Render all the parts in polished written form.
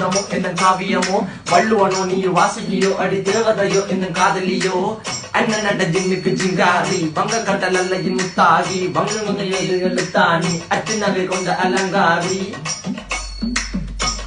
அற்புதமோ என்ன காவியமோ வள்ளுவனோ நீ வாசுகியோ அடி தேவதையோ என்ன காதலியோ அண்ணன் நட ஜின்னுக்கு ஜிங்காரி வங்க கட்டல் அல்லையின் முத்தாகி வங்க எழுத்தாணி அச்சு நகை கொண்ட அலங்காரி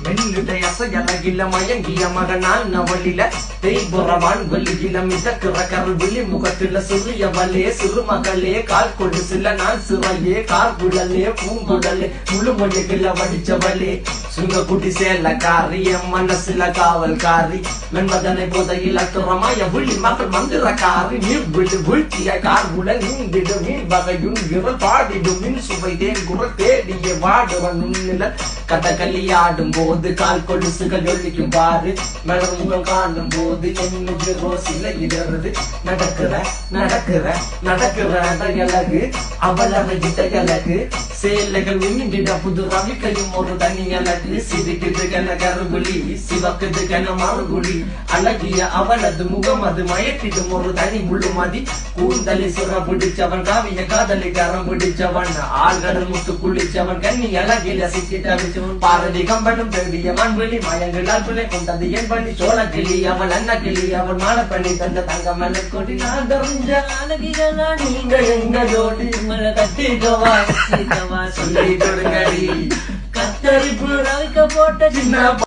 மெல்லுடைய அசையலகில மயங்கிய மகனான் நவலில தேய்புறவான் வெளியில மிதக்கிற கருவிழி முகத்தில சிறியவளே சிறுமகளே கால் கொடு சில நாள் சிறையே கார்குழலே பூங்குழலே முழுமொழிகள வடிச்சவளே சுங்க குட்டி சேலக்காரி என் மனசுல காவல்காரி மென்பதனை போதையில் அத்துறமாய விழி மகள் மந்திரக்காரி நீர் விழி வீழ்த்திய கார்குழல் நீந்திடும் மீன் வகையும் விரல் பாடிடும் மின் சுவை தேன் குரல் தேடிய வாடுவன் உன்னில கதகளி ஆடும் போது கால் கொலுசுகள் ஒழிக்கும் பாரு மலர் முகம் காணும் போது என்னுக்கு ரோசில இடறது நடக்கிற நடக்கிற நடக்கிற அழகு அவளவை அழகு சேலைகள் உமிண்டிட புது ரவிக்கையும் ஒரு தனி அழகு சிரிக்குது கன கருகுலி சிவக்குது கன மறுகுலி அழகிய அவளது முகம் அது மயக்கிடும் ஒரு தனி முழுமதி கூந்தலி சுர பிடிச்சவன் காவிய காதலி கரம் பிடிச்சவன் ஆழ்கடல் முட்டு குளிச்சவன் கண்ணி அழகில சிக்கிட்டவன் பாரதி கம்பனும் பெரிய மண்வெளி மயங்களால் துணை கொண்டது என் பண்ணி சோழ கிளி அவள் அண்ண கிளி அவள் மாலை பண்ணி தந்த தங்க மலர் கொடி நான் தெரிஞ்ச அழகிகளா நீங்க எங்க ஜோடி மலை கட்டிக்கவா சொல்லி கொடுங்கடி கத்தரிப்பு ரவிக்க போட்ட சின்ன